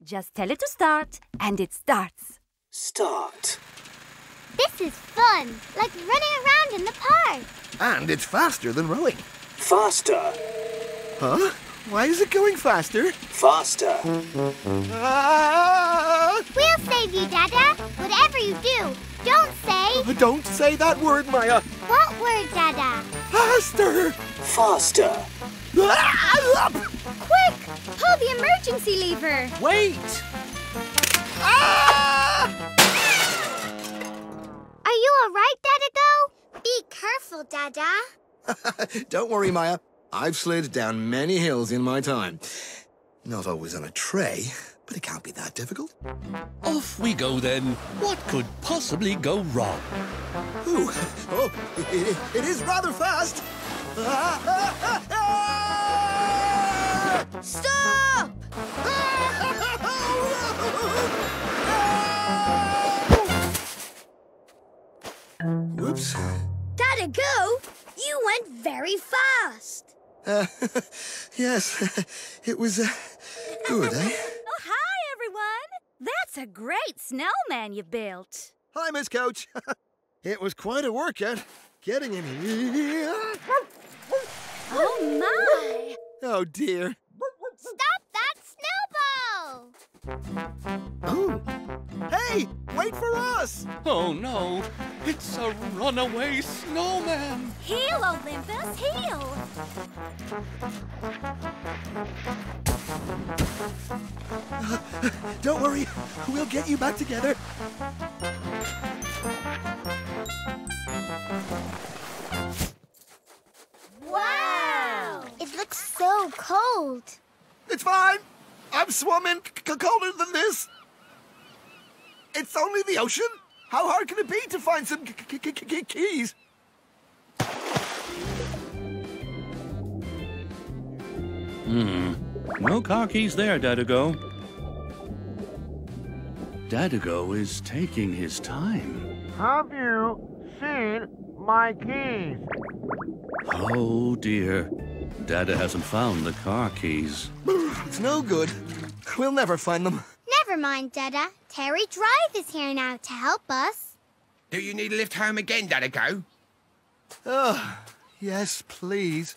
Just tell it to start, and it starts. Start. This is fun, like running around in the park. And it's faster than rowing. Faster. Huh? Why is it going faster? Faster. Ah! We'll save you, Dada. Whatever you do, don't say... Don't say that word, Maya. What word, Dada? Faster! Faster. Quick! Pull the emergency lever. Wait! Ah! Are you all right, Dada-Go? Be careful, Dada. Don't worry, Maya. I've slid down many hills in my time. Not always on a tray, but it can't be that difficult. Off we go then. What could possibly go wrong? Ooh. Oh, it is rather fast. Stop! Whoops. Dada-Go, you went very fast. Yes, it was good, eh? Oh, hi, everyone. That's a great snowman you built. Hi, Miss Coach. It was quite a workout getting in here. Oh, my. Oh, dear. Stop that snowball! Oh. Hey, wait for us! Oh no, it's a runaway snowman. Heel, Olympus, heel. Don't worry, we'll get you back together. Wow! It looks so cold. It's fine. I'm swimming colder than this. It's only the ocean. How hard can it be to find some keys? No car keys there, Dada-Go. Dada-Go is taking his time. Have you seen my keys? Oh dear. Dada hasn't found the car keys. It's no good. We'll never find them. Never mind, Dada. Terry Drive is here now to help us. Do you need a lift home again, Dada-Go? Oh, yes, please.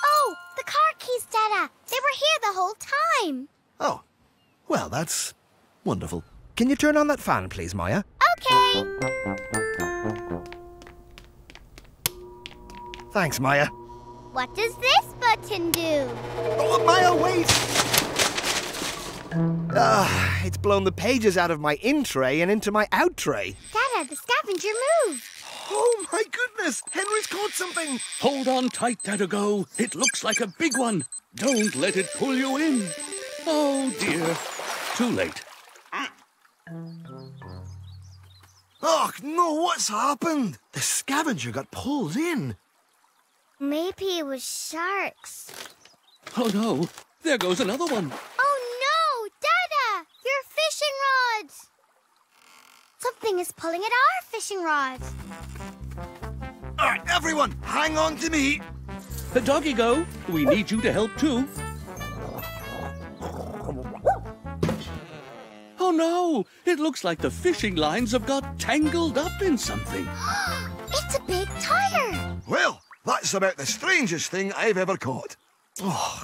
Oh, the car keys, Dada. They were here the whole time. Oh, well, that's wonderful. Can you turn on that fan, please, Maya? Okay. Thanks, Maya. What does this button do? Oh, Maya, wait! It's blown the pages out of my in tray and into my out tray. Dada, the scavenger moved. Oh, my goodness! Henry's caught something! Hold on tight, Dada-Go. It looks like a big one. Don't let it pull you in. Oh dear. Too late. Oh, no, what's happened? The scavenger got pulled in. Maybe it was sharks. Oh no. There goes another one. Oh no! Dada! Your fishing rods! Something is pulling at our fishing rods. All right, everyone, hang on to me. The Doggy-Go, we need you to help too. Oh no! It looks like the fishing lines have got tangled up in something. It's a big tire. Well, that's about the strangest thing I've ever caught. Oh,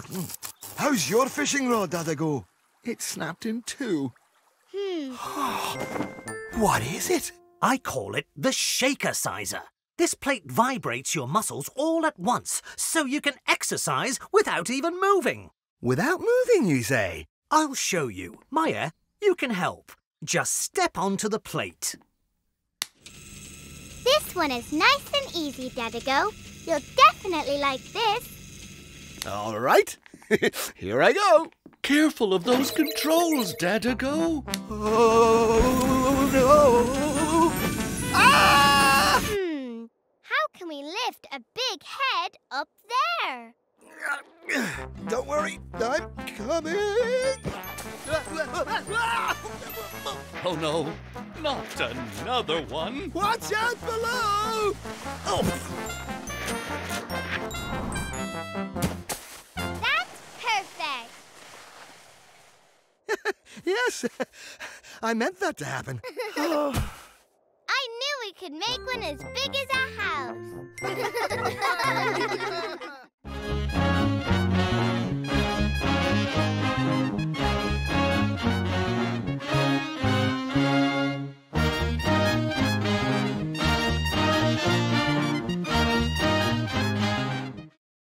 how's your fishing rod, Dada-Go? It snapped in two. What is it? I call it the Shaker Sizer. This plate vibrates your muscles all at once, so you can exercise without even moving. Without moving, you say? I'll show you. Maya, you can help. Just step onto the plate. This one is nice and easy, Dada-Go. You'll definitely like this. All right, here I go. Careful of those controls, Dada-Go. Oh, no. Ah! How can we lift a big head up there? Don't worry, I'm coming. Oh no, not another one. Watch out below! Oh. That's perfect. Yes, I meant that to happen. I knew we could make one as big as a house.